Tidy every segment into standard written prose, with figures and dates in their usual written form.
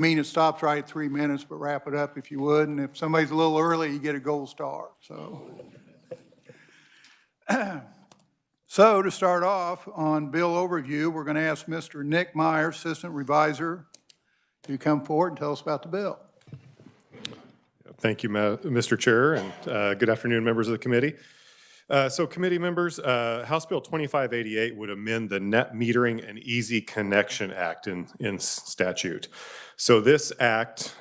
I mean, it stops right at 3 minutes, but wrap it up if you would. And if somebody's a little early, you get a gold star. So to start off on bill overview, we're going to ask Mr. Nick Meyer, Assistant Revisor, to come forward and tell us about the bill. Thank you, Mr. Chair, and good afternoon, members of the committee. So committee members, House Bill 2588 would amend the Net Metering and Easy Connection Act in statute. So this act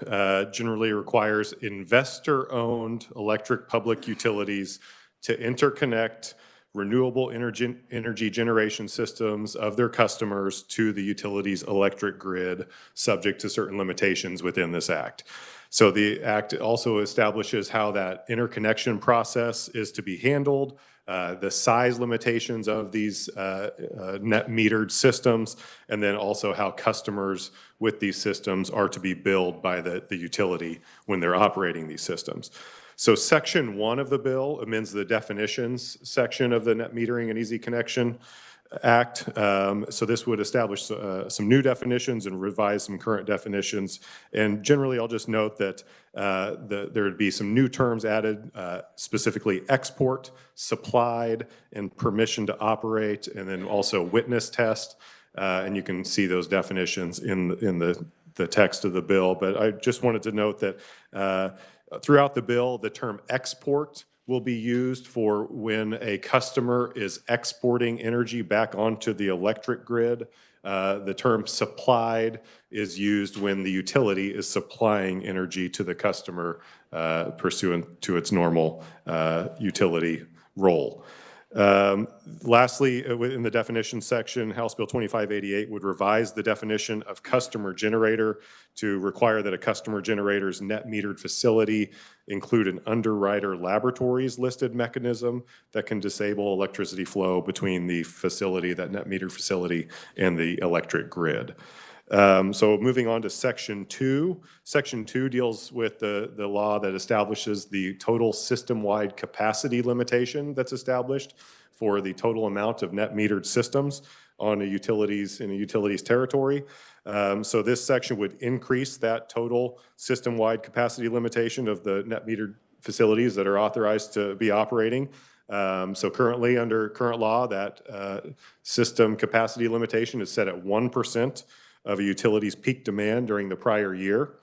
generally requires investor-owned electric public utilities to interconnect renewable energy generation systems of their customers to the utility's electric grid, subject to certain limitations within this act. So the act also establishes how that interconnection process is to be handled, the size limitations of these net metered systems, and then also how customers with these systems are to be billed by the utility when they're operating these systems. So Section 1 of the bill amends the definitions section of the Net Metering and Easy Connection Act. So this would establish some new definitions and revise some current definitions. And generally, I'll just note that there would be some new terms added, specifically export, supplied, and permission to operate, and then also witness test. And you can see those definitions in the text of the bill. But I just wanted to note that throughout the bill, the term export will be used for when a customer is exporting energy back onto the electric grid. The term supplied is used when the utility is supplying energy to the customer pursuant to its normal utility role. Lastly, in the definition section, House Bill 2588 would revise the definition of customer generator to require that a customer generator's net metered facility include an underwriter laboratories listed mechanism that can disable electricity flow between the facility, that net metered facility, and the electric grid. So moving on to Section 2. Section 2 deals with the law that establishes the total system-wide capacity limitation that's established for the total amount of net metered systems on in a utility's territory. So this section would increase that total system-wide capacity limitation of the net metered facilities that are authorized to be operating. So currently, under current law, that system capacity limitation is set at 1% of a utility's peak demand during the prior year.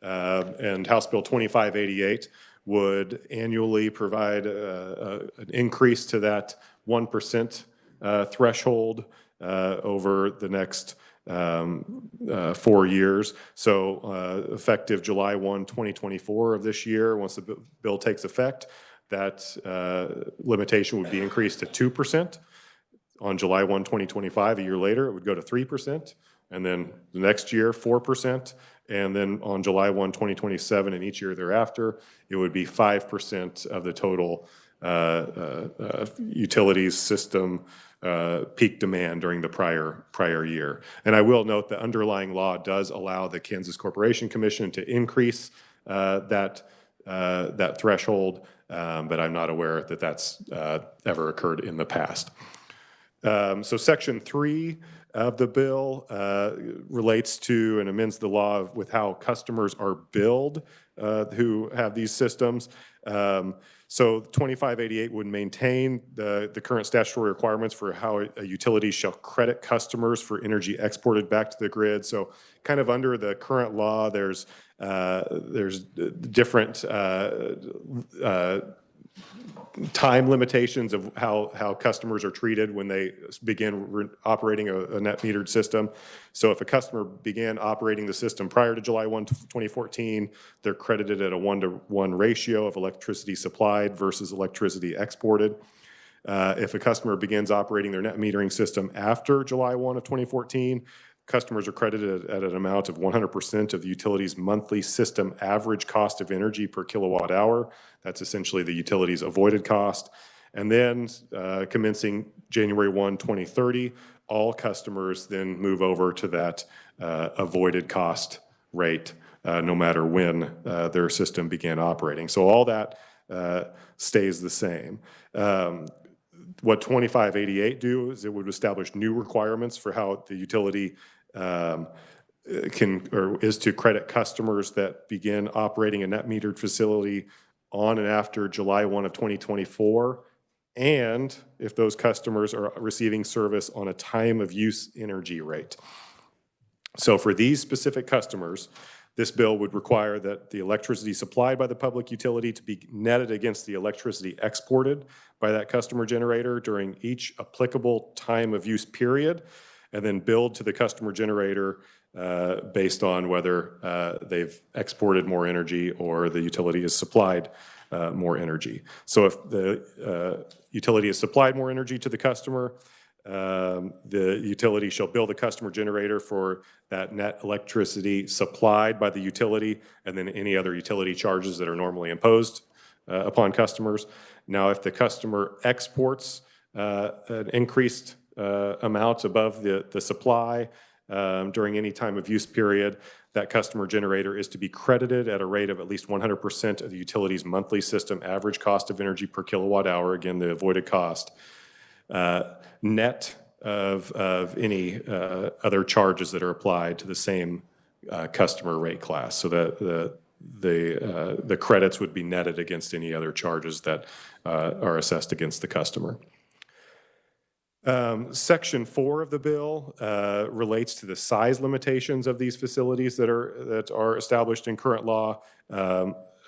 And House Bill 2588 would annually provide an increase to that 1% threshold over the next 4 years. So effective July 1, 2024 of this year, once the bill takes effect, that limitation would be increased to 2%. On July 1, 2025, a year later, it would go to 3%. And then the next year, 4%. And then on July 1, 2027, and each year thereafter, it would be 5% of the total utilities system peak demand during the prior year. And I will note the underlying law does allow the Kansas Corporation Commission to increase that threshold, but I'm not aware that that's ever occurred in the past. So Section 3 of the bill relates to and amends the law with how customers are billed who have these systems. So 2588 would maintain the current statutory requirements for how a utility shall credit customers for energy exported back to the grid. So kind of under the current law, there's different time limitations of how customers are treated when they begin operating a net metered system. So if a customer began operating the system prior to July 1, 2014, they're credited at a 1-to-1 ratio of electricity supplied versus electricity exported. If a customer begins operating their net metering system after July 1 of 2014, customers are credited at an amount of 100% of the utility's monthly system average cost of energy per kilowatt hour. That's essentially the utility's avoided cost. And then commencing January 1, 2030, all customers then move over to that avoided cost rate no matter when their system began operating. So all that stays the same. What 2588 do is it would establish new requirements for how the utility is to credit customers that begin operating a net metered facility on and after July 1 of 2024, and if those customers are receiving service on a time of use energy rate. So for these specific customers, this bill would require that the electricity supplied by the public utility to be netted against the electricity exported by that customer generator during each applicable time of use period, and then billed to the customer generator based on whether they've exported more energy or the utility has supplied more energy. So if the utility has supplied more energy to the customer, the utility shall bill the customer generator for that net electricity supplied by the utility, and then any other utility charges that are normally imposed upon customers. Now, if the customer exports an increased amount above the supply during any time of use period, that customer generator is to be credited at a rate of at least 100% of the utility's monthly system average cost of energy per kilowatt hour, again, the avoided cost, net of any other charges that are applied to the same customer rate class. So that the credits would be netted against any other charges that are assessed against the customer. Section 4 of the bill relates to the size limitations of these facilities that are established in current law.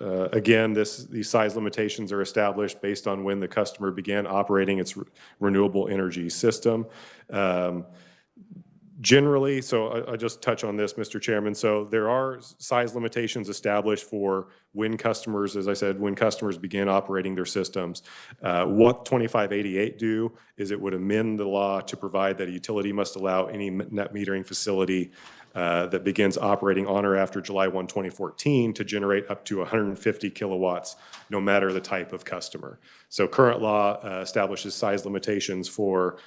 Again, these size limitations are established based on when the customer began operating its renewable energy system. Generally, so I'll just touch on this, Mr. Chairman. So there are size limitations established for when customers, as I said, when customers begin operating their systems. What 2588 do is it would amend the law to provide that a utility must allow any net metering facility that begins operating on or after July 1, 2014 to generate up to 150 kilowatts, no matter the type of customer. So current law establishes size limitations for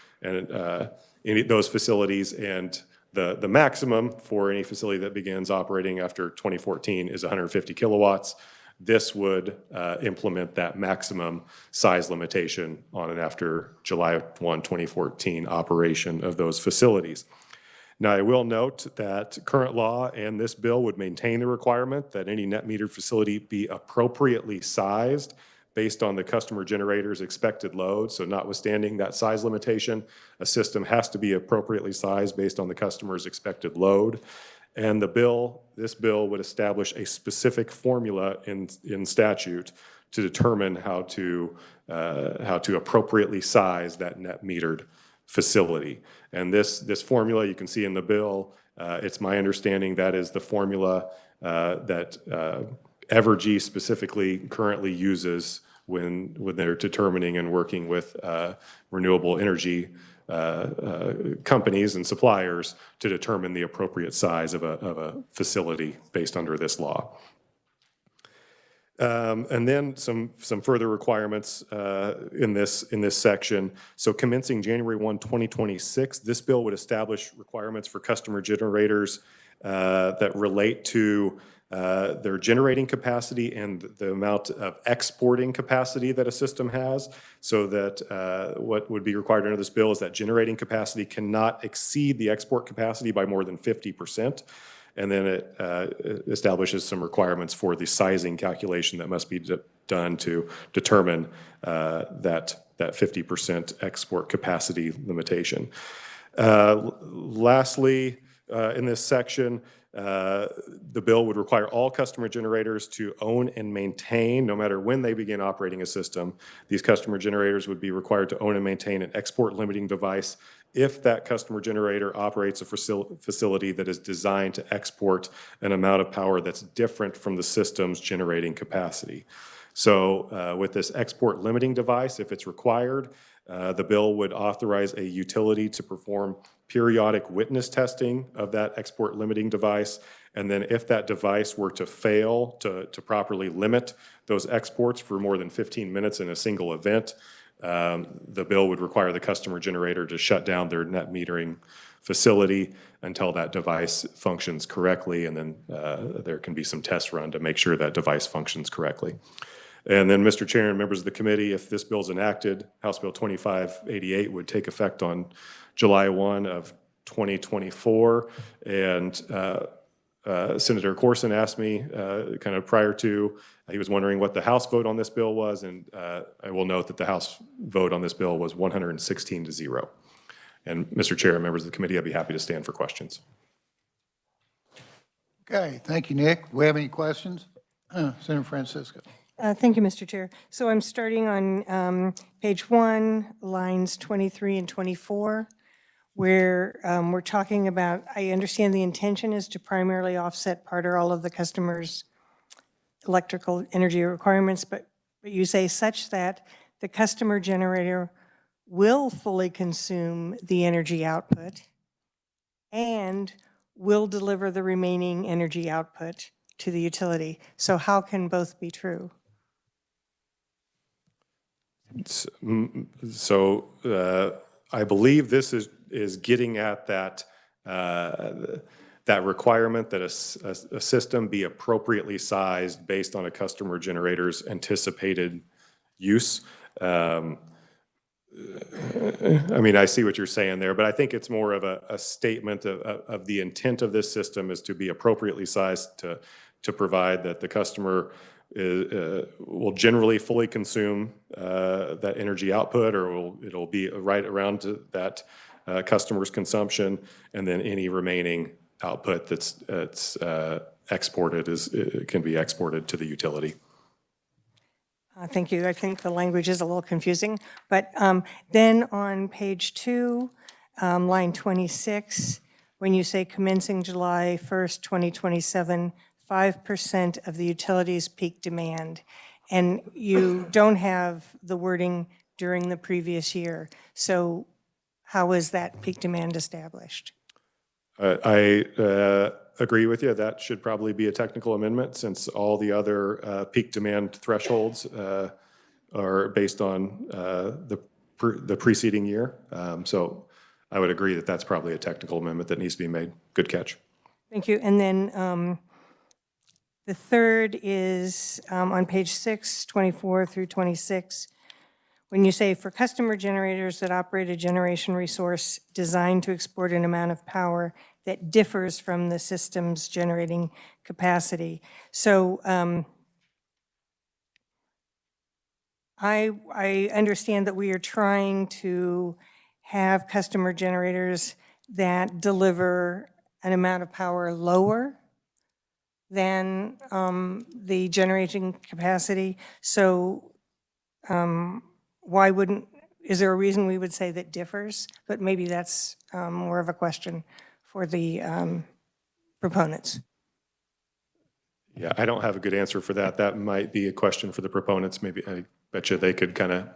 those facilities, and the maximum for any facility that begins operating after 2014 is 150 kilowatts. This would implement that maximum size limitation on and after July 1, 2014 operation of those facilities. Now, I will note that current law and this bill would maintain the requirement that any net metered facility be appropriately sized based on the customer generator's expected load. So notwithstanding that size limitation, a system has to be appropriately sized based on the customer's expected load. And this bill would establish a specific formula in statute to determine how to appropriately size that net metered facility. And this formula you can see in the bill. It's my understanding that is the formula that Evergy specifically currently uses when they're determining and working with renewable energy companies and suppliers to determine the appropriate size of a facility based under this law. And then some further requirements in this section. So commencing January 1, 2026, this bill would establish requirements for customer generators that relate to their generating capacity and the amount of exporting capacity that a system has, so that what would be required under this bill is that generating capacity cannot exceed the export capacity by more than 50%. And then it establishes some requirements for the sizing calculation that must be done to determine that 50% export capacity limitation. Lastly, in this section, the bill would require all customer generators to own and maintain, no matter when they begin operating a system. These customer generators would be required to own and maintain an export limiting device if that customer generator operates a facility that is designed to export an amount of power that's different from the system's generating capacity. So with this export limiting device, if it's required, the bill would authorize a utility to perform periodic witness testing of that export limiting device. And then if that device were to fail to properly limit those exports for more than 15 minutes in a single event, the bill would require the customer generator to shut down their net metering facility until that device functions correctly, and then there can be some tests run to make sure that device functions correctly. And then, Mr. Chair and members of the committee, if this bill is enacted, House Bill 2588 would take effect on July 1 of 2024. And Senator Corson asked me kind of prior to, he was wondering what the House vote on this bill was, and I will note that the House vote on this bill was 116-0. And Mr. Chair and members of the committee, I'd be happy to stand for questions. Okay, thank you, Nick. Do we have any questions? Senator Francisco. Thank you, Mr. Chair. So I'm starting on page 1, lines 23 and 24, where we're talking about, I understand the intention is to primarily offset part or all of the customers' electrical energy requirements, but you say such that the customer generator will fully consume the energy output and will deliver the remaining energy output to the utility. So how can both be true? So I believe this is getting at that that requirement that a system be appropriately sized based on a customer generator's anticipated use. I mean, I see what you're saying there, but I think it's more of a statement of the intent of this system is to be appropriately sized to provide that the customer will generally fully consume that energy output, or it'll be right around to that customer's consumption, and then any remaining output that's exported can be exported to the utility. Thank you. I think the language is a little confusing. But then on page 2, line 26, when you say commencing July 1st, 2027, 5% of the utility's peak demand, and you don't have the wording during the previous year. So how is that peak demand established? I agree with you. That should probably be a technical amendment, since all the other peak demand thresholds are based on the preceding year. So I would agree that that's probably a technical amendment that needs to be made. Good catch. Thank you. And then the third is on page 6, 24 through 26. When you say for customer generators that operate a generation resource designed to export an amount of power that differs from the system's generating capacity. So I understand that we are trying to have customer generators that deliver an amount of power lower than the generating capacity. So why wouldn't, is there a reason we would say that differs? But maybe that's more of a question for the proponents. Yeah, I don't have a good answer for that. That might be a question for the proponents. Maybe, I bet you they could kind of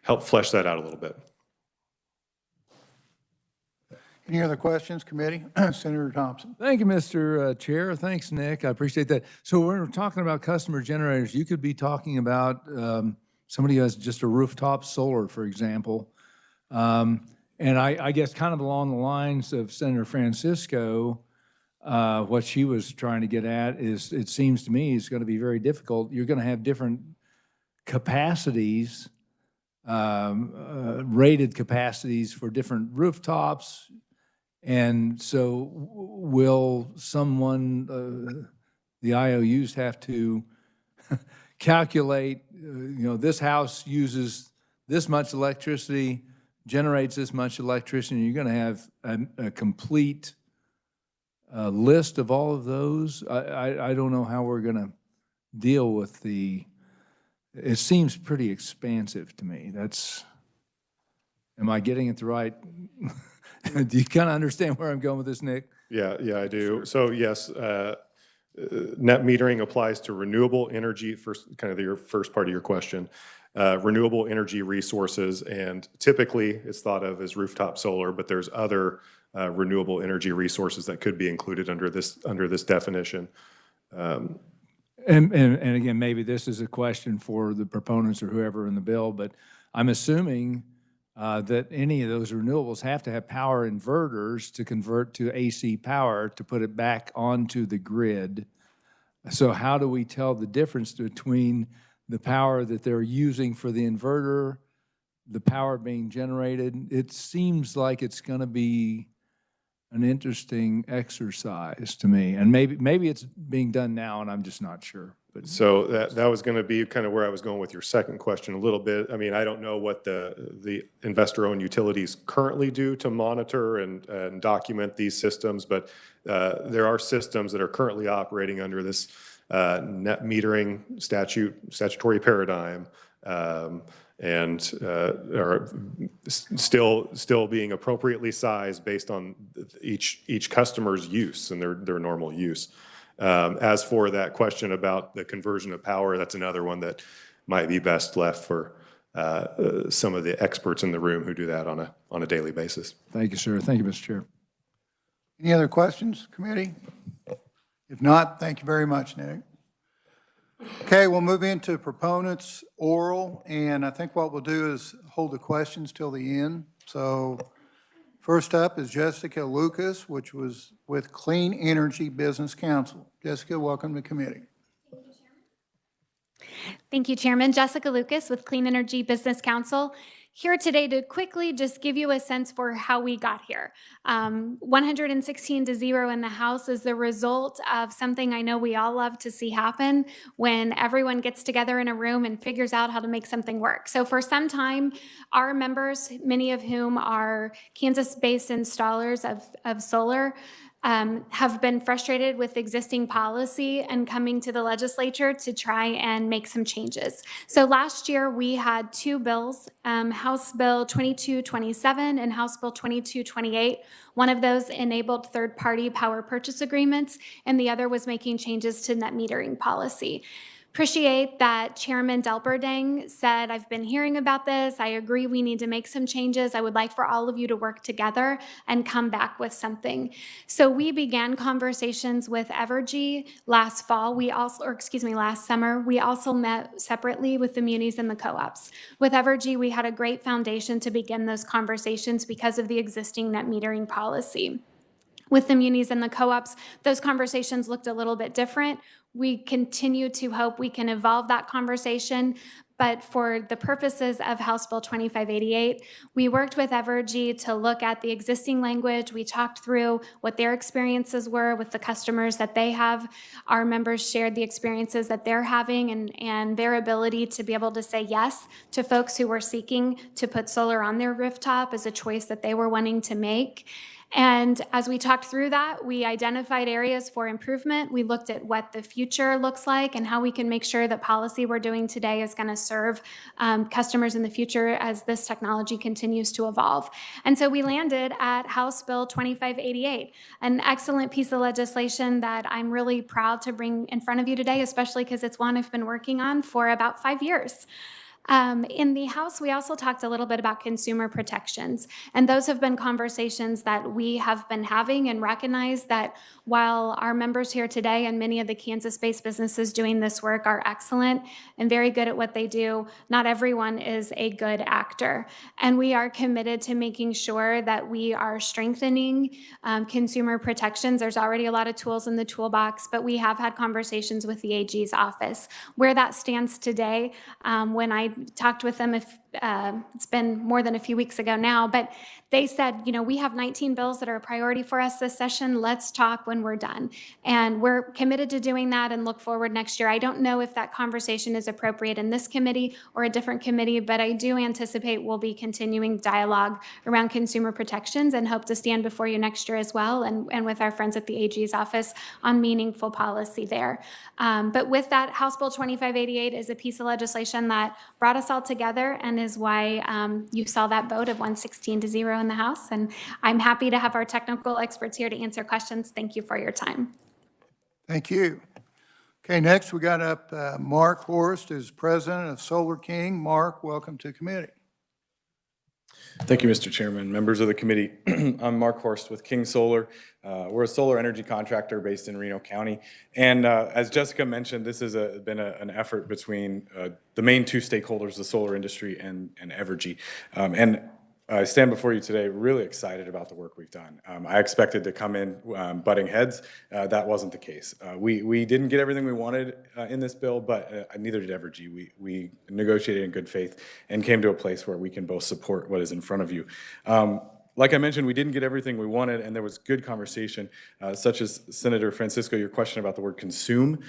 help flesh that out a little bit. Any other questions, committee? Senator Thompson. Thank you, Mr. Chair. Thanks, Nick. I appreciate that. So when we're talking about customer generators, you could be talking about somebody who has just a rooftop solar, for example. And I guess kind of along the lines of Senator Francisco, what she was trying to get at is, it seems to me, is going to be very difficult. You're going to have different capacities, rated capacities for different rooftops. And so will someone, the IOUs have to calculate, this house uses this much electricity, generates this much electricity, and you're going to have a complete list of all of those. I don't know how we're going to deal with it seems pretty expansive to me. Am I getting it the right? Do you kind of understand where I'm going with this, Nick? Yeah, I do. Sure. So yes, net metering applies to renewable energy, your first part of your question, renewable energy resources, and typically it's thought of as rooftop solar, but there's other renewable energy resources that could be included under this definition. And again, maybe this is a question for the proponents or whoever in the bill, but I'm assuming that any of those renewables have to have power inverters to convert to AC power to put it back onto the grid. So how do we tell the difference between the power that they're using for the inverter, the power being generated? It seems like it's going to be an interesting exercise to me. And maybe it's being done now, and I'm just not sure. But So that was going to be kind of where I was going with your second question a little bit. I mean, I don't know what the investor-owned utilities currently do to monitor and document these systems, but there are systems that are currently operating under this net metering statutory paradigm, and are still being appropriately sized based on each customer's use and their normal use. As for that question about the conversion of power, that's another one that might be best left for some of the experts in the room who do that on a daily basis. thank you, sir. Thank you, Mr. Chair. Any other questions, committee? If not, thank you very much, Nick. Okay, we'll move into proponents oral, and I think what we'll do is hold the questions till the end. So first up is Jessica Lucas, which was with Clean Energy Business Council. Jessica, welcome to committee. Thank you, Chairman. Jessica Lucas with Clean Energy Business Council. Here today to quickly just give you a sense for how we got here. 116 to 0 in the House is the result of something I know we all love to see happen when everyone gets together in a room and figures out how to make something work. So for some time, our members, many of whom are Kansas-based installers of solar, have been frustrated with existing policy and coming to the legislature to try and make some changes. So last year we had two bills, House Bill 2227 and House Bill 2228. One of those enabled third-party power purchase agreements, and the other was making changes to net metering policy. Appreciate that Chairman Delberding said, I've been hearing about this. I agree we need to make some changes. I would like for all of you to work together and come back with something. So we began conversations with Evergy last fall. Last summer. We also met separately with the munis and the co-ops. With Evergy, we had a great foundation to begin those conversations because of the existing net metering policy. With the munis and the co-ops, those conversations looked a little bit different. We continue to hope we can evolve that conversation, but for the purposes of House Bill 2588, we worked with Evergy to look at the existing language. We talked through what their experiences were with the customers that they have. Our members shared the experiences that they're having and their ability to be able to say yes to folks who were seeking to put solar on their rooftop as a choice that they were wanting to make. And as we talked through that, we identified areas for improvement. We looked at what the future looks like and how we can make sure that policy we're doing today is going to serve customers in the future as this technology continues to evolve. And so we landed at House Bill 2588, an excellent piece of legislation that I'm really proud to bring in front of you today, especially because it's one I've been working on for about 5 years. In the House, we also talked a little bit about consumer protections, and those have been conversations that we have been having and recognize that while our members here today and many of the Kansas-based businesses doing this work are excellent and very good at what they do, not everyone is a good actor. And we are committed to making sure that we are strengthening consumer protections. There's already a lot of tools in the toolbox, but we have had conversations with the AG's office. Where that stands today, when I talked with them, it's been more than a few weeks ago now, but they said, we have 19 bills that are a priority for us this session. Let's talk when we're done. And we're committed to doing that and look forward next year. I don't know if that conversation is appropriate in this committee or a different committee, but I do anticipate we'll be continuing dialogue around consumer protections and hope to stand before you next year as well and with our friends at the AG's office on meaningful policy there. But with that, House Bill 2588 is a piece of legislation that brought us all together and is why you saw that vote of 116 to 0 in the House. And I'm happy to have our technical experts here to answer questions. Thank you for your time. Thank you. Okay, next we got up Mark Horst, is president of Solar King. Mark, welcome to committee. Thank you, Mr. Chairman, members of the committee. I'm Mark Horst with King Solar. We're a solar energy contractor based in Reno County. And as Jessica mentioned, this has been an effort between the main two stakeholders, the solar industry and Evergy. And I stand before you today really excited about the work we've done. I expected to come in butting heads. That wasn't the case. We didn't get everything we wanted in this bill, but neither did Evergy. We negotiated in good faith and came to a place where we can both support what is in front of you. Like I mentioned, we didn't get everything we wanted, and there was good conversation, such as Senator Francisco, your question about the word consume.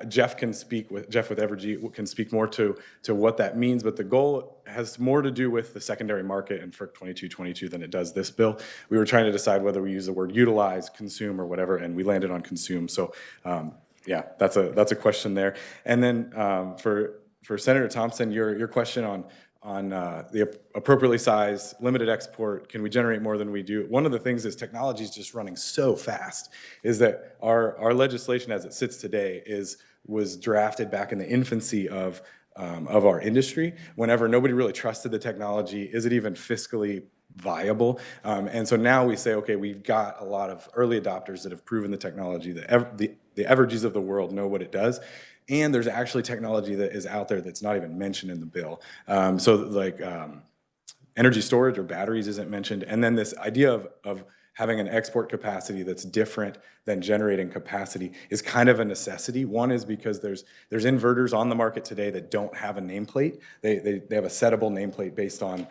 Jeff with Evergy can speak more to what that means, but the goal has more to do with the secondary market and FERC 2222 than it does this bill. We were trying to decide whether we use the word utilize, consume, or whatever, and we landed on consume. So yeah, that's a question there. And then for Senator Thompson, your question on the appropriately sized, limited export, can we generate more than we do? One of the things is technology is just running so fast, is that our legislation as it sits today was drafted back in the infancy of our industry, whenever nobody really trusted the technology. Is it even fiscally viable? And so now we say, okay, we've got a lot of early adopters that have proven the technology, the Evergys of the world know what it does. And there's actually technology that is out there that's not even mentioned in the bill. So like energy storage or batteries isn't mentioned. And then this idea of having an export capacity that's different than generating capacity is kind of a necessity. One is because there's inverters on the market today that don't have a nameplate. They have a settable nameplate based on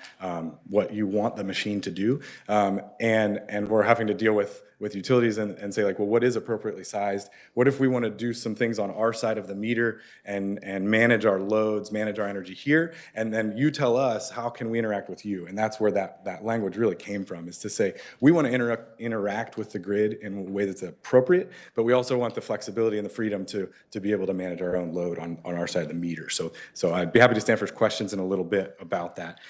what you want the machine to do. And we're having to deal with utilities and say like, well, what is appropriately sized? What if we want to do some things on our side of the meter and manage our loads, manage our energy here, and then you tell us how can we interact with you? And that's where that language really came from, is to say we want to interact with the grid in a way that's appropriate, but we also want the flexibility and the freedom to be able to manage our own load on our side of the meter. So I'd be happy to stand for questions in a little bit about that.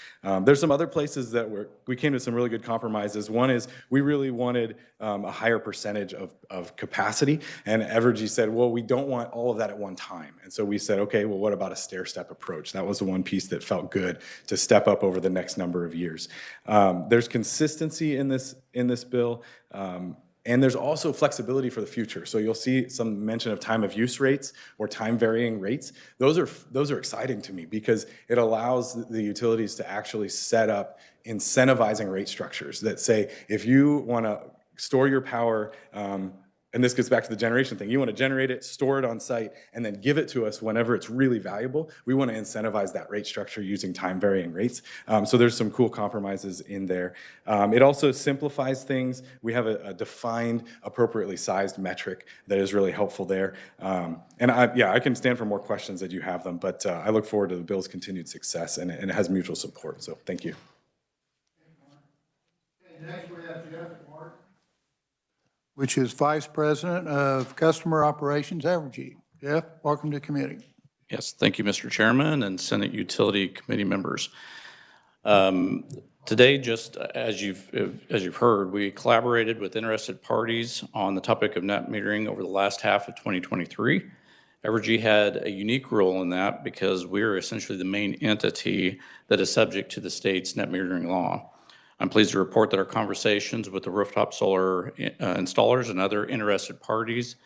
There's some other places that we came to some really good compromises. One is we really wanted a higher percentage of capacity, and Evergy said, well, we don't want all of that at one time. And so we said, okay, well, what about a stair-step approach? That was the one piece that felt good to step up over the next number of years. There's consistency in this bill. And there's also flexibility for the future. So you'll see some mention of time of use rates or time varying rates. Those are exciting to me because it allows the utilities to actually set up incentivizing rate structures that say, if you want to store your power, and this gets back to the generation thing. You want to generate it, store it on site, and then give it to us whenever it's really valuable. We want to incentivize that rate structure using time varying rates. So there's some cool compromises in there. It also simplifies things. We have a defined, appropriately sized metric that is really helpful there. And I can stand for more questions that you have them, but I look forward to the bill's continued success, and it has mutual support. So thank you. Next we have Jeff, which is Vice President of Customer Operations, Evergy. Jeff, welcome to committee. Yes, thank you, Mr. Chairman and Senate Utility Committee members. Today, just as you've heard, we collaborated with interested parties on the topic of net metering over the last half of 2023. Evergy had a unique role in that because we're essentially the main entity that is subject to the state's net metering law. I'm pleased to report that our conversations with the rooftop solar installers and other interested parties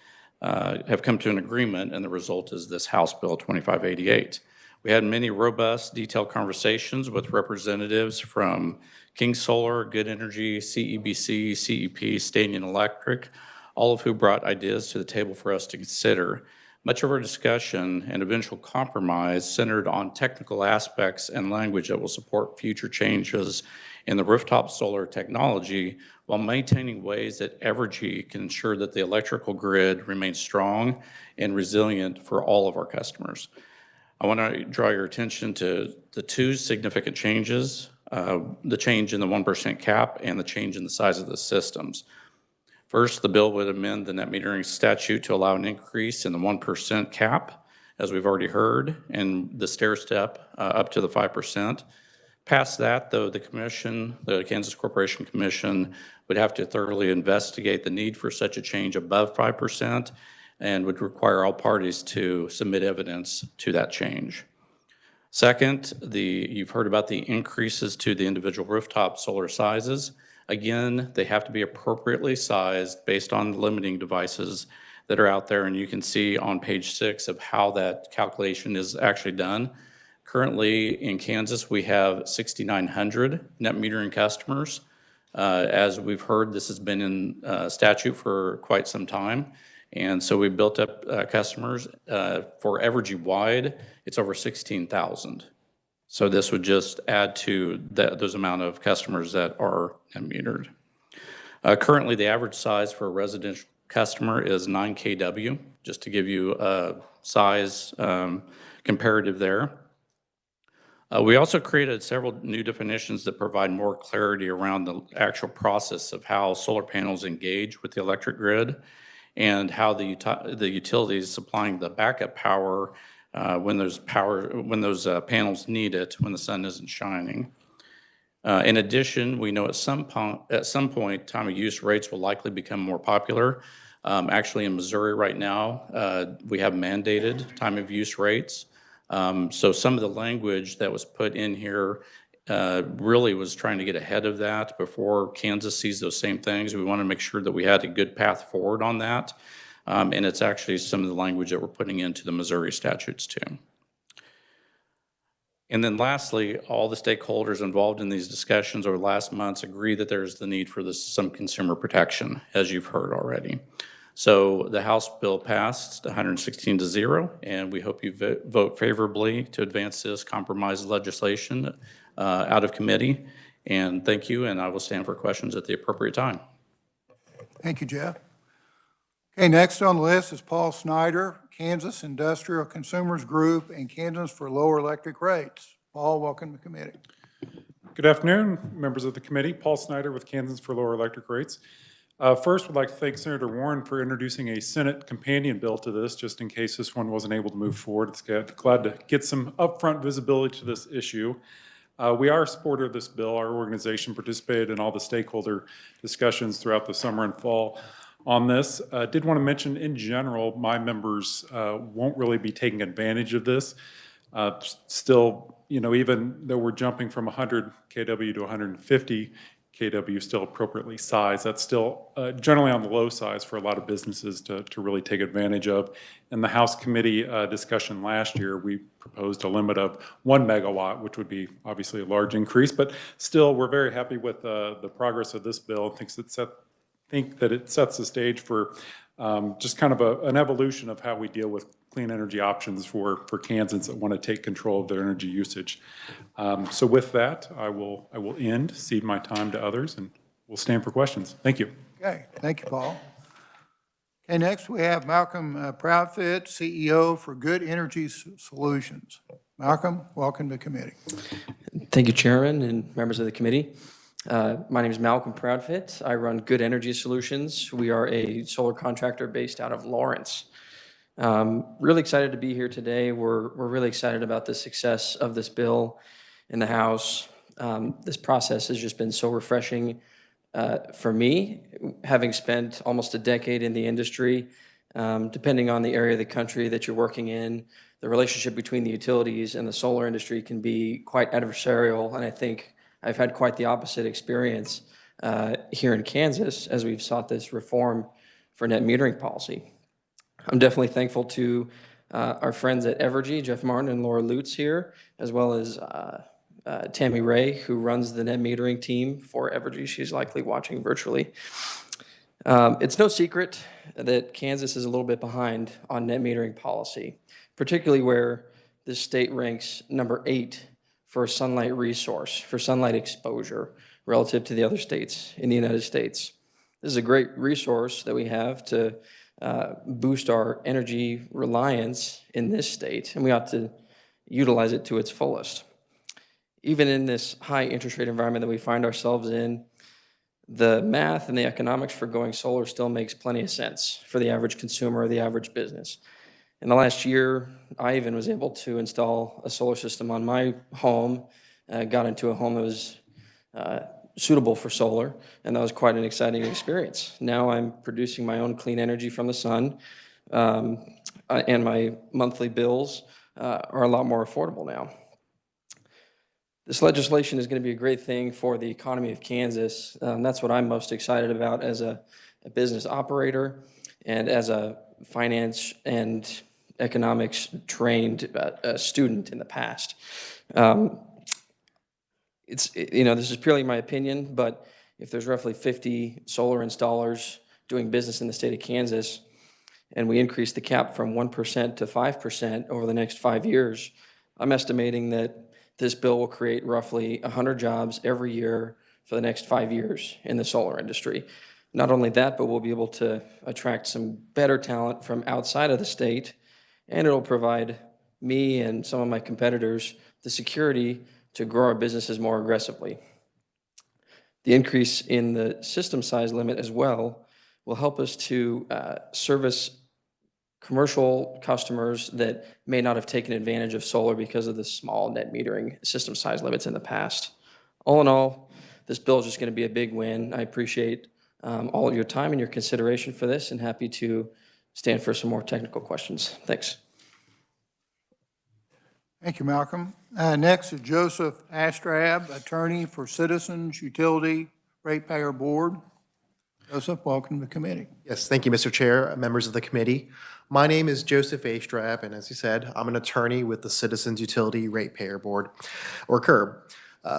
have come to an agreement, and the result is this House Bill 2588. We had many robust, detailed conversations with representatives from King Solar, Good Energy, CEBC, CEP, Stanion Electric, all of who brought ideas to the table for us to consider. Much of our discussion and eventual compromise centered on technical aspects and language that will support future changes in the rooftop solar technology while maintaining ways that Evergy can ensure that the electrical grid remains strong and resilient for all of our customers. I want to draw your attention to the two significant changes, the change in the 1% cap and the change in the size of the systems. First, the bill would amend the net metering statute to allow an increase in the 1% cap, as we've already heard, and the stair step up to the 5%. Past that, though, the commission, the Kansas Corporation Commission, would have to thoroughly investigate the need for such a change above 5% and would require all parties to submit evidence to that change. Second, you've heard about the increases to the individual rooftop solar sizes. Again, they have to be appropriately sized based on the limiting devices that are out there, and you can see on page 6 of how that calculation is actually done. Currently in Kansas, we have 6,900 net metering customers. As we've heard, this has been in statute for quite some time. And so we built up customers. For Evergy wide, it's over 16,000. So this would just add to those amount of customers that are net metered. Currently, the average size for a residential customer is 9 kW, just to give you a size comparative there. We also created several new definitions that provide more clarity around the actual process of how solar panels engage with the electric grid and how the utilities supplying the backup power when those panels need it when the sun isn't shining. In addition, we know at some point, time of use rates will likely become more popular. Actually, in Missouri right now, we have mandated time of use rates. So some of the language that was put in here really was trying to get ahead of that before Kansas sees those same things. We want to make sure that we had a good path forward on that. And it's actually some of the language that we're putting into the Missouri statutes too. And then lastly, all the stakeholders involved in these discussions over the last months agree that there's the need for some consumer protection, as you've heard already. So the House bill passed 116-0, and we hope you vote favorably to advance this compromise legislation out of committee. And thank you, and I will stand for questions at the appropriate time. Thank you, Jeff. Okay, next on the list is Paul Snyder, Kansas Industrial Consumers Group and Kansas for Lower Electric Rates. Paul, welcome to the committee. Good afternoon, members of the committee. Paul Snyder with Kansas for Lower Electric Rates. First, we'd like to thank Senator Warren for introducing a Senate companion bill to this, just in case this one wasn't able to move forward. It's glad to get some upfront visibility to this issue. We are a supporter of this bill. Our organization participated in all the stakeholder discussions throughout the summer and fall on this. Did want to mention, in general, my members won't really be taking advantage of this. Still, even though we're jumping from 100 kW to 150 kW, still appropriately sized, that's still generally on the low size for a lot of businesses to really take advantage of. In the House committee discussion last year, we proposed a limit of 1 megawatt, which would be obviously a large increase, but still we're very happy with the progress of this bill. Think that it sets the stage for just kind of an evolution of how we deal with clean energy options for Kansans that want to take control of their energy usage. So with that, I will cede my time to others, and we'll stand for questions. Thank you. Okay, thank you, Paul. Okay, next we have Malcolm Proudfit, CEO for Good Energy Solutions. Malcolm, welcome to the committee. Thank you, Chairman and members of the committee. My name is Malcolm Proudfit. I run Good Energy Solutions. We are a solar contractor based out of Lawrence. Really excited to be here today. We're really excited about the success of this bill in the House. This process has just been so refreshing for me, having spent almost a decade in the industry. Depending on the area of the country that you're working in, the relationship between the utilities and the solar industry can be quite adversarial, and I think I've had quite the opposite experience here in Kansas as we've sought this reform for net metering policy. I'm definitely thankful to our friends at Evergy, Jeff Martin and Laura Lutz here, as well as Tammy Ray, who runs the net metering team for Evergy. She's likely watching virtually. It's no secret that Kansas is a little bit behind on net metering policy, particularly where this state ranks number 8 for sunlight resource, for sunlight exposure relative to the other states in the United States. This is a great resource that we have to boost our energy reliance in this state, and we ought to utilize it to its fullest. Even in this high interest rate environment that we find ourselves in, the math and the economics for going solar still makes plenty of sense for the average consumer or the average business. In the last year, I even was able to install a solar system on my home, got into a home that was suitable for solar, and that was quite an exciting experience. Now I'm producing my own clean energy from the sun, and my monthly bills are a lot more affordable now. This legislation is going to be a great thing for the economy of Kansas. That's what I'm most excited about as a business operator and as a finance and economics trained student in the past. This is purely my opinion, but if there's roughly 50 solar installers doing business in the state of Kansas, and we increase the cap from 1% to 5% over the next 5 years, I'm estimating that This bill will create roughly 100 jobs every year for the next 5 years in the solar industry. Not only that, but we'll be able to attract some better talent from outside of the state, and it'll provide me and some of my competitors the security to grow our businesses more aggressively. The increase in the system size limit as well will help us to service commercial customers that may not have taken advantage of solar because of the small net metering system size limits in the past. All in all, this bill is just going to be a big win. I appreciate all of your time and your consideration for this, and happy to stand for some more technical questions. Thanks. Thank you, Malcolm. Next is Joseph Astrab, attorney for Citizens Utility Ratepayer Board. Joseph, welcome to the committee. Yes, thank you, Mr. Chair, members of the committee. My name is Joseph Astrab, and as you said, I'm an attorney with the Citizens Utility Ratepayer Board, or CURB.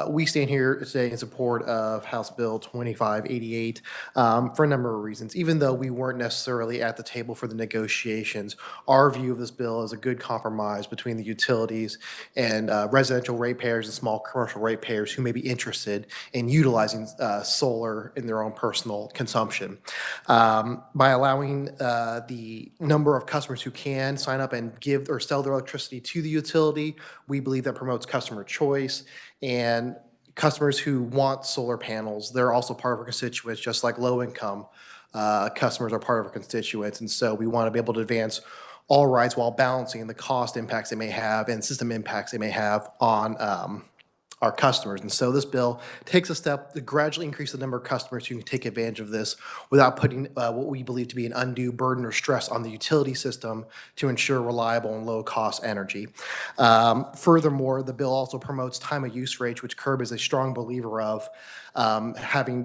We stand here today in support of House Bill 2588 for a number of reasons. Even though we weren't necessarily at the table for the negotiations, our view of this bill is a good compromise between the utilities and residential ratepayers and small commercial ratepayers who may be interested in utilizing solar in their own personal consumption. By allowing the number of customers who can sign up and give or sell their electricity to the utility, we believe that promotes customer choice. And customers who want solar panels, they're also part of our constituents, just like low-income customers are part of our constituents. And so we want to be able to advance all rights while balancing the cost impacts they may have and system impacts they may have on our customers. And so this bill takes a step to gradually increase the number of customers who can take advantage of this without putting what we believe to be an undue burden or stress on the utility system to ensure reliable and low-cost energy. Furthermore, the bill also promotes time of use rates, which CURB is a strong believer of,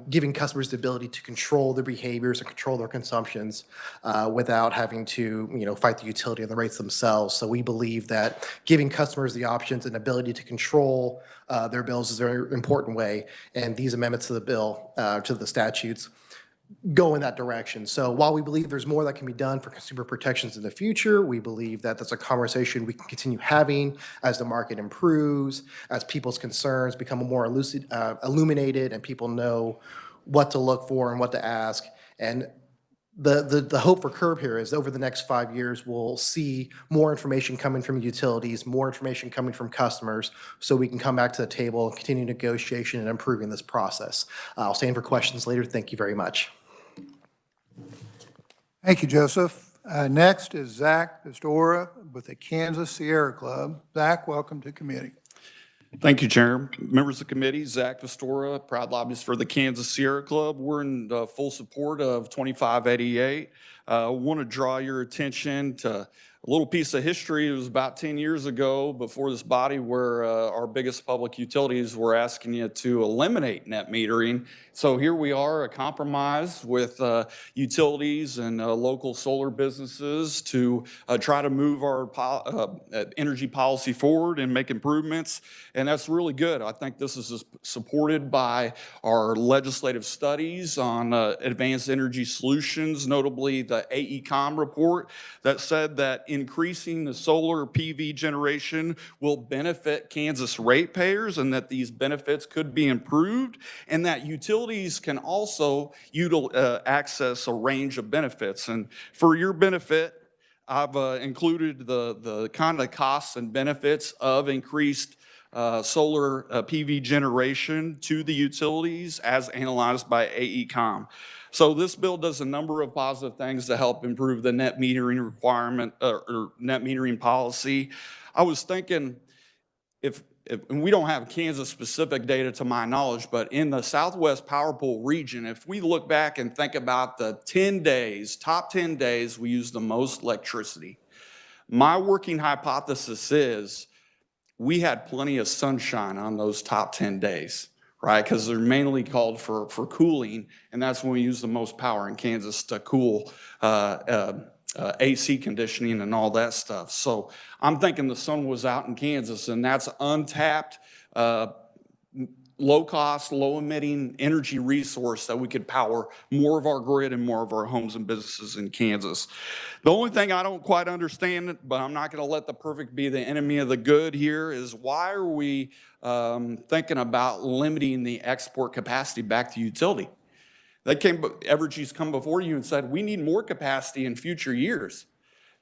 giving customers the ability to control their behaviors and control their consumptions without having to, fight the utility and the rates themselves. So we believe that giving customers the options and ability to control their bills is a very important way, and these amendments to the bill, to the statutes, go in that direction. So while we believe there's more that can be done for consumer protections in the future, we believe that that's a conversation we can continue having as the market improves, as people's concerns become more illuminated, and people know what to look for and what to ask. And the hope for CURB here is over the next 5 years, we'll see more information coming from utilities, more information coming from customers, so we can come back to the table and continue negotiation and improving this process. I'll stand for questions later. Thank you very much. Thank you, Joseph. Next is Zach Pistora with the Kansas Sierra Club. Zach, welcome to committee. Thank you, Chair. Members of the committee, Zach Pistora, proud lobbyist for the Kansas Sierra Club. We're in full support of 2588. I want to draw your attention to a little piece of history. It was about 10 years ago before this body where our biggest public utilities were asking you to eliminate net metering. So here we are, a compromise with utilities and local solar businesses to try to move our energy policy forward and make improvements. And that's really good. I think this is supported by our legislative studies on advanced energy solutions, notably the AECOM report that said that increasing the solar PV generation will benefit Kansas ratepayers and that these benefits could be improved, and that utilities can also access a range of benefits. And for your benefit, I've included the kind of costs and benefits of increased solar PV generation to the utilities as analyzed by AECOM. So this bill does a number of positive things to help improve the net metering requirement or net metering policy. I was thinking and we don't have Kansas-specific data to my knowledge, but in the Southwest Power Pool region, if we look back and think about the top 10 days we use the most electricity, my working hypothesis is we had plenty of sunshine on those top 10 days, right? Because they're mainly called for cooling, and that's when we use the most power in Kansas to cool AC conditioning and all that stuff. So I'm thinking the sun was out in Kansas, and that's untapped low-cost, low-emitting energy resource that we could power more of our grid and more of our homes and businesses in Kansas. The only thing I don't quite understand, but I'm not going to let the perfect be the enemy of the good here, is why are we thinking about limiting the export capacity back to utility? Evergy's come before you and said, we need more capacity in future years.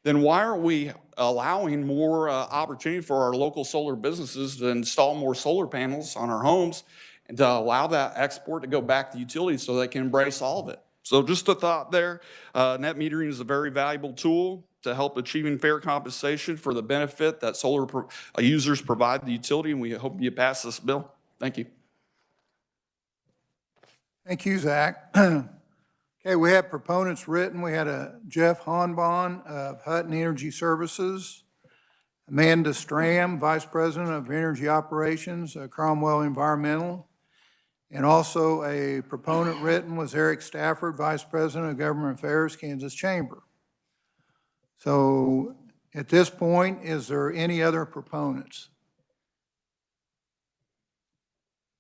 Then why aren't we allowing more opportunity for our local solar businesses to install more solar panels on our homes and to allow that export to go back to utilities so they can embrace all of it? So just a thought there. Net metering is a very valuable tool to help achieving fair compensation for the benefit that solar users provide the utility, and we hope you pass this bill. Thank you. Thank you, Zach. Okay, we have proponents written. We had a Jeff Honbon of Hutton Energy Services, Amanda Stram, Vice President of Energy Operations, Cromwell Environmental, and also a proponent written was Eric Stafford, Vice President of Government Affairs, Kansas Chamber. So at this point, is there any other proponents?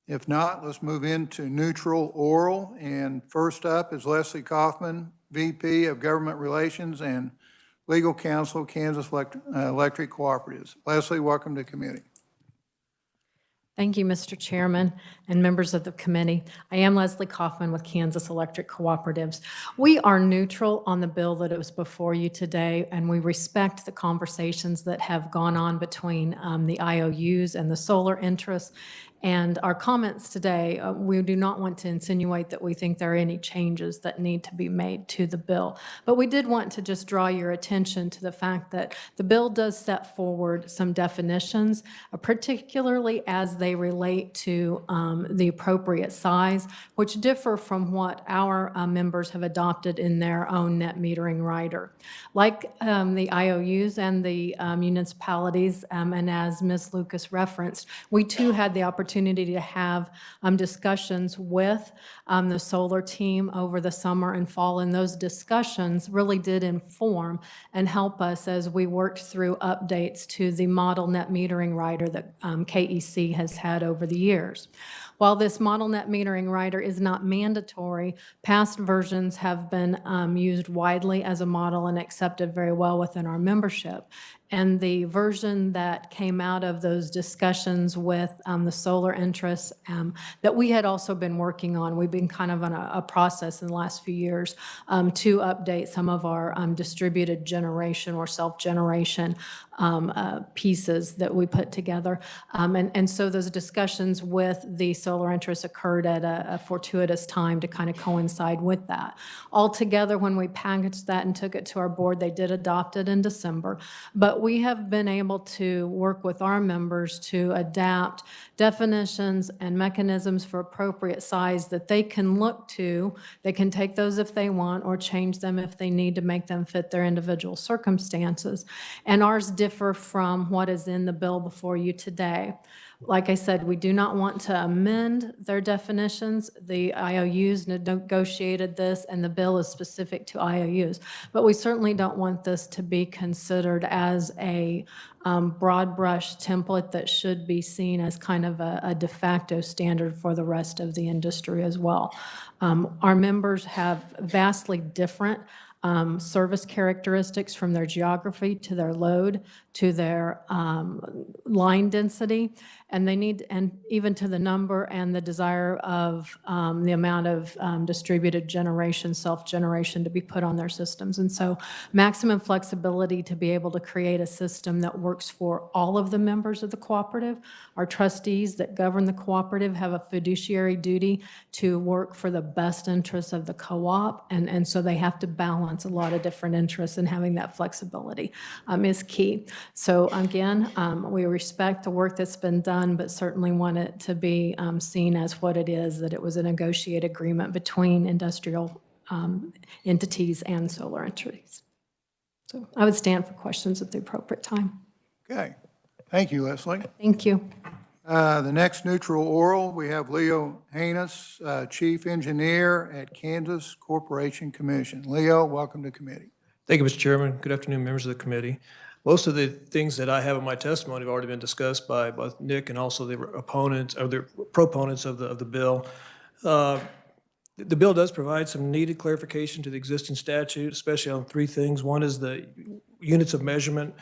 If not, let's move into neutral oral. And first up is Leslie Kaufman, VP of Government Relations and Legal Counsel, Kansas Electric Cooperatives. Leslie, welcome to committee. Thank you, Mr. Chairman and members of the committee. I am Leslie Kaufman with Kansas Electric Cooperatives. We are neutral on the bill that was before you today, and we respect the conversations that have gone on between the IOUs and the solar interests. And our comments today, we do not want to insinuate that we think there are any changes that need to be made to the bill. But we did want to just draw your attention to the fact that the bill does set forward some definitions, particularly as they relate to the appropriate size, which differ from what our members have adopted in their own net metering rider. Like the IOUs and the municipalities, and as Ms. Lucas referenced, we too had the opportunity to have discussions with the solar team over the summer and fall, and those discussions really did inform and help us as we worked through updates to the model net metering rider that KEC has had over the years. While this model net metering rider is not mandatory, past versions have been used widely as a model and accepted very well within our membership. And the version that came out of those discussions with the solar interests that we had also been working on, we've been kind of on a process in the last few years to update some of our distributed generation or self-generation pieces that we put together. And so those discussions with the solar interests occurred at a fortuitous time to kind of coincide with that. Altogether, when we packaged that and took it to our board, they did adopt it in December. But we have been able to work with our members to adapt definitions and mechanisms for appropriate size that they can look to. They can take those if they want or change them if they need to make them fit their individual circumstances. And ours differ from what is in the bill before you today. Like I said, we do not want to amend their definitions. The IOUs negotiated this, and the bill is specific to IOUs. But we certainly don't want this to be considered as a broad brush template that should be seen as kind of a de facto standard for the rest of the industry as well. Our members have vastly different service characteristics, from their geography to their load to their line density, and they need, and even to the number and the desire of the amount of distributed generation, self-generation to be put on their systems. And so maximum flexibility to be able to create a system that works for all of the members of the cooperative. Our trustees that govern the cooperative have a fiduciary duty to work for the best interests of the co-op, and so they have to balance a lot of different interests, and having that flexibility is key. So again, we respect the work that's been done, but certainly want it to be seen as what it is, that it was a negotiated agreement between industrial entities and solar entities. So I would stand for questions at the appropriate time. Okay. Thank you, Leslie. Thank you. The next neutral oral, we have Leo Hanus, Chief Engineer at Kansas Corporation Commission. Leo, welcome to committee. Thank you, Mr. Chairman. Good afternoon, members of the committee. Most of the things that I have in my testimony have already been discussed by both Nick and also the opponents, or the proponents of the bill. The bill does provide some needed clarification to the existing statute, especially on three things. One is the units of measurement,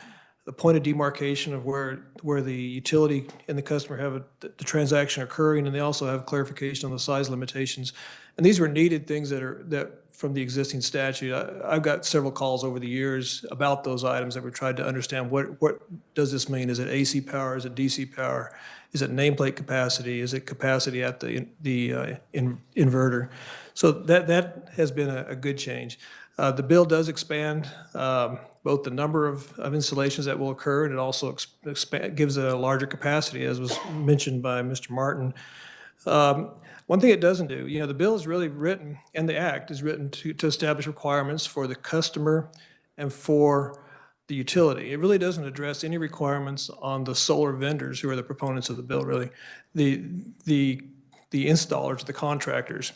the point of demarcation of where the utility and the customer have the transaction occurring, and they also have clarification on the size limitations. And these were needed things that from the existing statute. I've got several calls over the years about those items that we tried to understand what does this mean? Is it AC power? Is it DC power? Is it nameplate capacity? Is it capacity at the inverter? So that has been a good change. The bill does expand both the number of installations that will occur, and it also gives a larger capacity, as was mentioned by Mr. Martin. One thing it doesn't do, the bill is really written, and the act is written to establish requirements for the customer and for the utility. It really doesn't address any requirements on the solar vendors, who are the proponents of the bill, really, the installers, the contractors.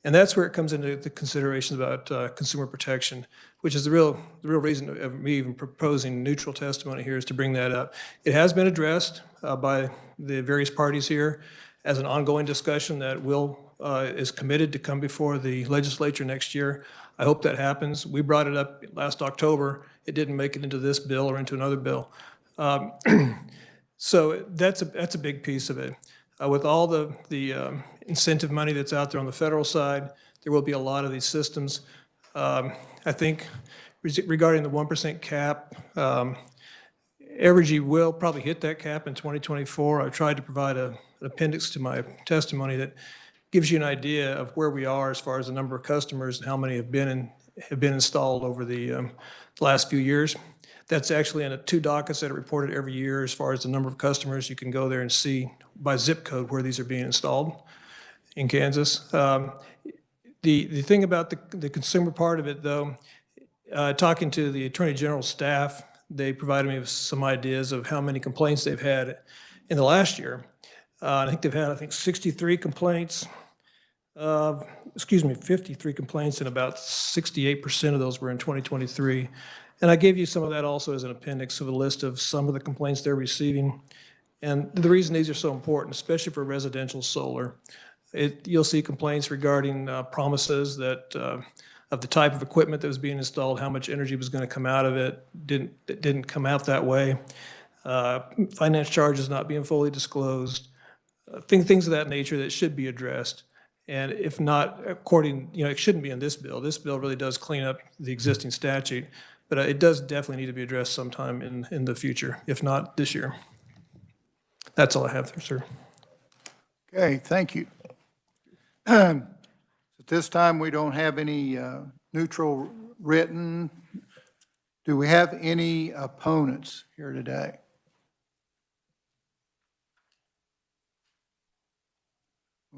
And that's where it comes into the considerations about consumer protection, which is the real reason of me even proposing neutral testimony here, is to bring that up. It has been addressed by the various parties here as an ongoing discussion that is committed to come before the legislature next year. I hope that happens. We brought it up last October. It didn't make it into this bill or into another bill. So that's a big piece of it. With all the incentive money that's out there on the federal side, there will be a lot of these systems. I think regarding the 1% cap, Evergy will probably hit that cap in 2024. I tried to provide an appendix to my testimony that gives you an idea of where we are as far as the number of customers and how many have been installed over the last few years. That's actually in 2 dockets that are reported every year as far as the number of customers. You can go there and see by zip code where these are being installed in Kansas. The thing about the consumer part of it, though, talking to the Attorney General's staff, they provided me with some ideas of how many complaints they've had in the last year. I think they've had, 63 complaints. 53 complaints, and about 68% of those were in 2023. And I gave you some of that also as an appendix of a list of some of the complaints they're receiving. And the reason these are so important, especially for residential solar, you'll see complaints regarding promises that of the type of equipment that was being installed, how much energy was going to come out of it. It didn't come out that way. Finance charges not being fully disclosed. Things of that nature that should be addressed. And if not, it shouldn't be in this bill. This bill really does clean up the existing statute, but it does definitely need to be addressed sometime in the future, if not this year. That's all I have there, sir. Okay, thank you. At this time, we don't have any neutral written. Do we have any opponents here today?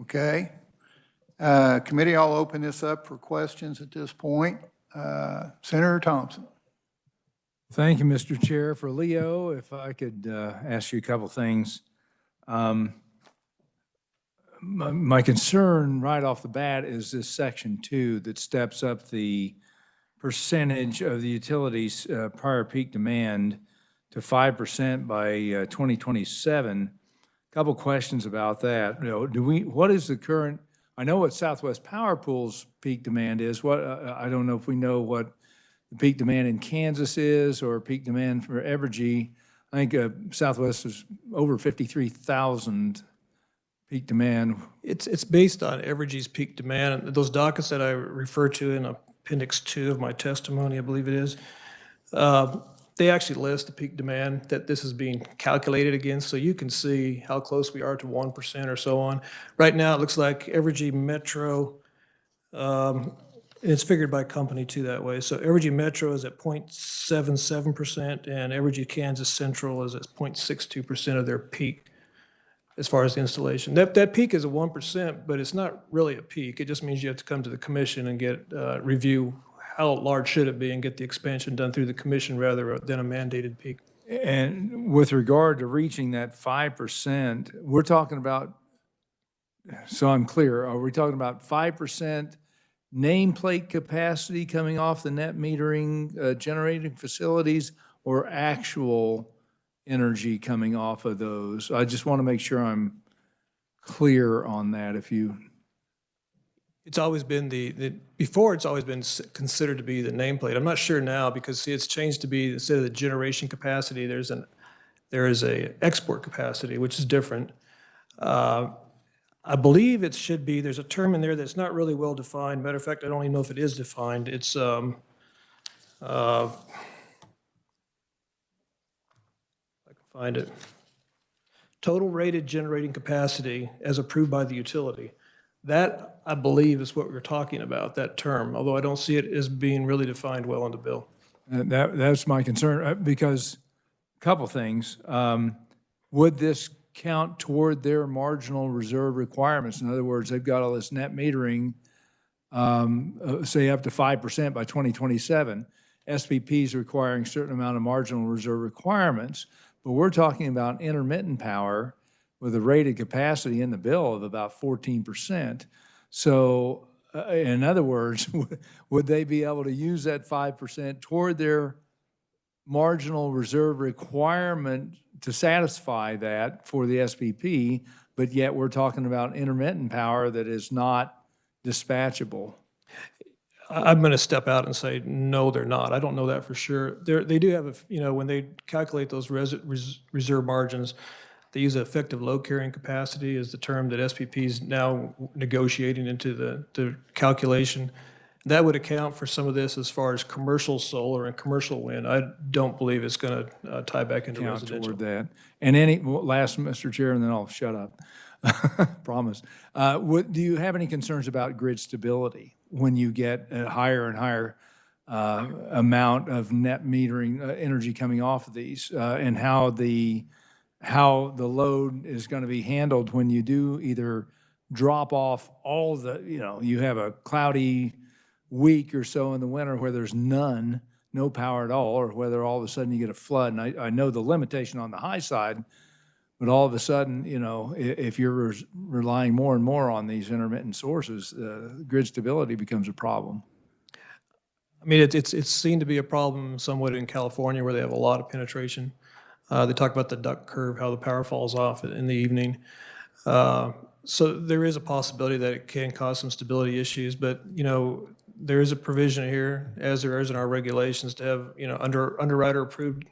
Okay. Committee, I'll open this up for questions at this point. Senator Thompson. Thank you, Mr. Chair. For Leo, if I could ask you a couple things. My concern right off the bat is this section 2 that steps up the percentage of the utilities prior peak demand to 5% by 2027. Couple questions about that. What is the current? I know what Southwest Power Pool's peak demand is. I don't know if we know what the peak demand in Kansas is or peak demand for Evergy. I think Southwest is over 53,000 peak demand. It's based on Evergy's peak demand. Those dockets that I refer to in Appendix 2 of my testimony, I believe it is, they actually list the peak demand that this is being calculated against, so you can see how close we are to 1% or so on. Right now, it looks like Evergy Metro, it's figured by company too that way. So Evergy Metro is at 0.77%, and Evergy Kansas Central is at 0.62% of their peak as far as the installation. That peak is a 1%, but it's not really a peak. It just means you have to come to the commission and get review how large should it be and get the expansion done through the commission rather than a mandated peak. And with regard to reaching that 5%, we're talking about, so I'm clear, are we talking about 5% nameplate capacity coming off the net metering generating facilities, or actual energy coming off of those? I just want to make sure I'm clear on that if you. It's always been before it's always been considered to be the nameplate. I'm not sure now because see, it's changed to be instead of the generation capacity, there is a export capacity, which is different. I believe it should be, there's a term in there that's not really well defined. Matter of fact, I don't even know if it is defined. It's I can find it. Total rated generating capacity as approved by the utility. That, I believe, is what we're talking about, that term, although I don't see it as being really defined well in the bill. That's my concern, because a couple things. Would this count toward their marginal reserve requirements? In other words, they've got all this net metering, say up to 5% by 2027. SPP's requiring a certain amount of marginal reserve requirements, but we're talking about intermittent power with a rated capacity in the bill of about 14%. So in other words, would they be able to use that 5% toward their marginal reserve requirement to satisfy that for the SPP, but yet we're talking about intermittent power that is not dispatchable? I'm going to step out and say, no, they're not. I don't know that for sure. They do have, when they calculate those reserve margins, they use effective load carrying capacity as the term that SPP is now negotiating into the calculation. That would account for some of this as far as commercial solar and commercial wind. I don't believe it's going to tie back into Count residential. toward that. And last, Mr. Chair, and then I'll shut up. Promise. Do you have any concerns about grid stability when you get a higher and higher amount of net metering energy coming off of these, and how the load is going to be handled when you do either drop off all the, you have a cloudy week or so in the winter where there's no power at all, or whether all of a sudden you get a flood. And I know the limitation on the high side, but all of a sudden, if you're relying more and more on these intermittent sources, grid stability becomes a problem. I mean, it's seen to be a problem somewhat in California where they have a lot of penetration. They talk about the duck curve, how the power falls off in the evening. So there is a possibility that it can cause some stability issues, but, there is a provision here, as there is in our regulations, to have, underwriter approved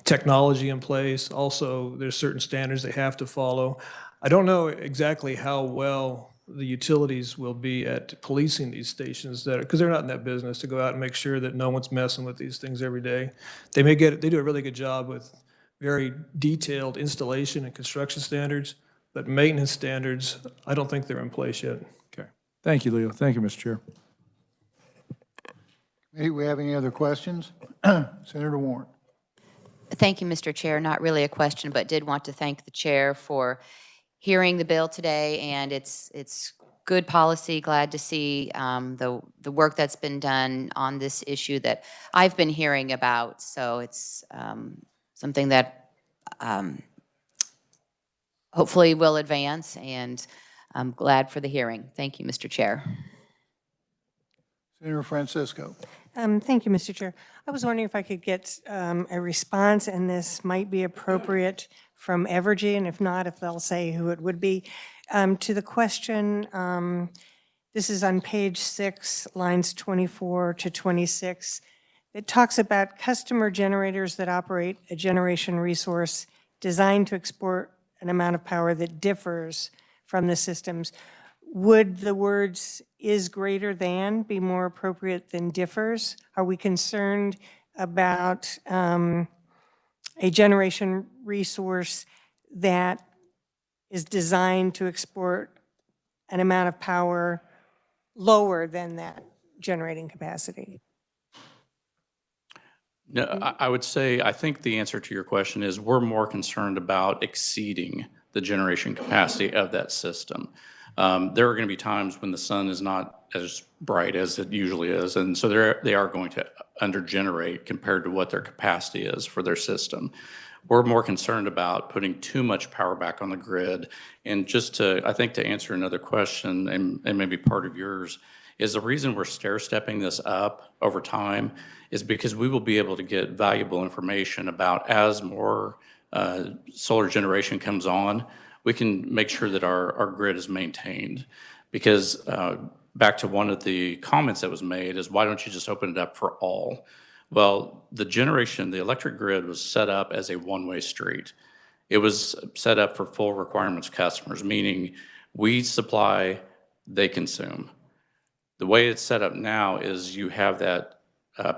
technology in place. Also, there's certain standards they have to follow. I don't know exactly how well the utilities will be at policing these stations, because they're not in that business to go out and make sure that no one's messing with these things every day. They do a really good job with very detailed installation and construction standards, but maintenance standards, I don't think they're in place yet. Okay. Thank you, Leo. Thank you, Mr. Chair. Do we have any other questions? Senator Warren. Thank you, Mr. Chair. Not really a question, but did want to thank the chair for hearing the bill today, and it's good policy. Glad to see the work that's been done on this issue that I've been hearing about. So it's something that hopefully will advance, and I'm glad for the hearing. Thank you, Mr. Chair. Senator Francisco. Thank you, Mr. Chair. I was wondering if I could get a response, and this might be appropriate from Evergy, and if not, if they'll say who it would be, to the question, this is on page 6, lines 24 to 26. It talks about customer generators that operate a generation resource designed to export an amount of power that differs from the systems. Would the words "is greater than" be more appropriate than "differs"? Are we concerned about a generation resource that is designed to export an amount of power lower than that generating capacity? No, I would say, I think the answer to your question is we're more concerned about exceeding the generation capacity of that system. There are going to be times when the sun is not as bright as it usually is, and so they are going to undergenerate compared to what their capacity is for their system. We're more concerned about putting too much power back on the grid. And just to, I think to answer another question, and maybe part of yours, is the reason we're stair-stepping this up over time is because we will be able to get valuable information about as more solar generation comes on, we can make sure that our grid is maintained. Because back to one of the comments that was made is, why don't you just open it up for all? Well, the electric grid was set up as a one-way street. It was set up for full requirements customers, meaning we supply, they consume. The way it's set up now is you have that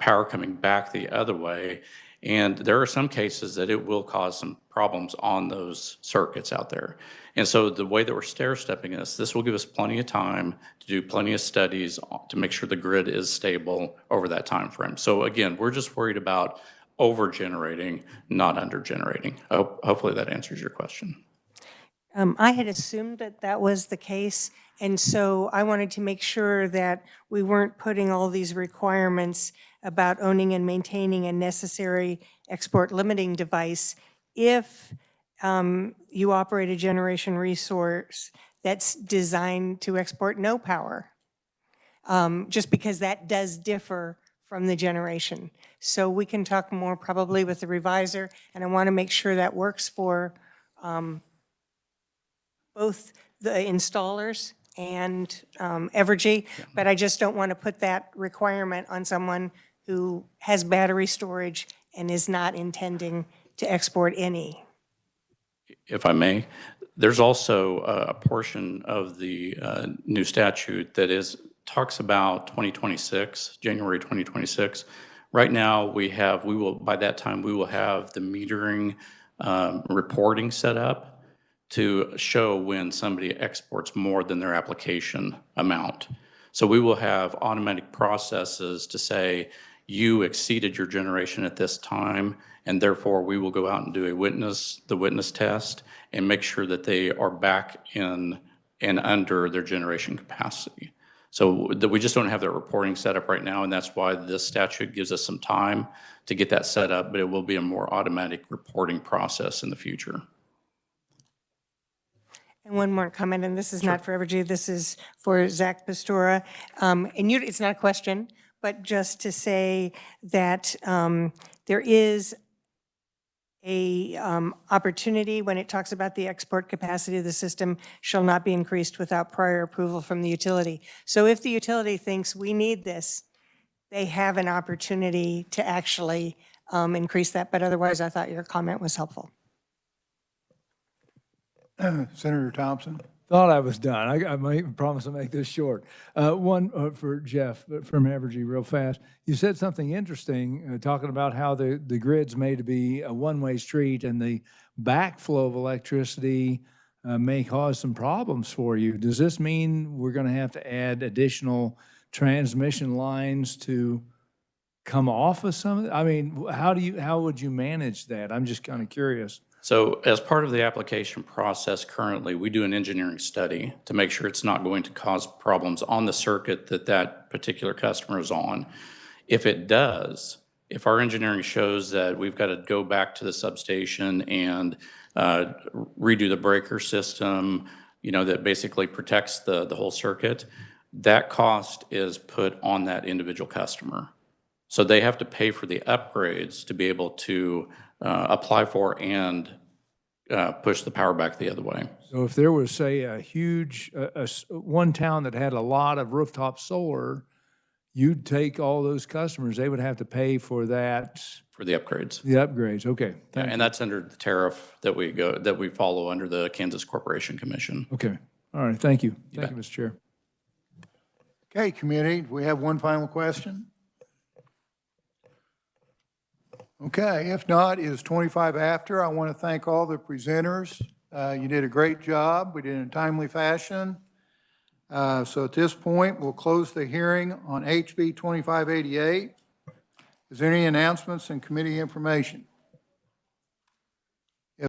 power coming back the other way, and there are some cases that it will cause some problems on those circuits out there. And so the way that we're stair-stepping this will give us plenty of time to do plenty of studies to make sure the grid is stable over that time frame. So again, we're just worried about over-generating, not under-generating. Hopefully that answers your question. I had assumed that that was the case, and so I wanted to make sure that we weren't putting all these requirements about owning and maintaining a necessary export limiting device if you operate a generation resource that's designed to export no power, just because that does differ from the generation. So we can talk more probably with the revisor, and I want to make sure that works for both the installers and Evergy, but I just don't want to put that requirement on someone who has battery storage and is not intending to export any. If I may, there's also a portion of the new statute that talks about 2026, January 2026. Right now, by that time, we will have the metering reporting set up to show when somebody exports more than their application amount. So we will have automatic processes to say, you exceeded your generation at this time, and therefore we will go out and do the witness test and make sure that they are back in and under their generation capacity. So we just don't have that reporting set up right now, and that's why this statute gives us some time to get that set up, but it will be a more automatic reporting process in the future. And one more comment, and this is not for Evergy, this is for Zach Pastora. It's not a question, but just to say that there is a opportunity when it talks about the export capacity of the system shall not be increased without prior approval from the utility. So if the utility thinks we need this, they have an opportunity to actually increase that. But otherwise, I thought your comment was helpful. Senator Thompson. Thought I was done. I might promise to make this short. One for Jeff from Evergy real fast. You said something interesting talking about how the grid's made to be a one-way street and the backflow of electricity may cause some problems for you. Does this mean we're going to have to add additional transmission lines to come off of some of it? I mean, how would you manage that? I'm just kind of curious. So as part of the application process currently, we do an engineering study to make sure it's not going to cause problems on the circuit that particular customer is on. If it does, if our engineering shows that we've got to go back to the substation and redo the breaker system, that basically protects the whole circuit, that cost is put on that individual customer. So they have to pay for the upgrades to be able to apply for and push the power back the other way. So if there was, say, a huge, one town that had a lot of rooftop solar, you'd take all those customers, they would have to pay for that. For the upgrades. The upgrades, okay. And that's under the tariff that we follow under the Kansas Corporation Commission. Okay, all right, thank you. Thank you, Mr. Chair. Okay, committee, we have one final question. Okay, if not, it is 25 after. I want to thank all the presenters. You did a great job. We did it in a timely fashion. So at this point, we'll close the hearing on HB 2588. Is there any announcements and committee information?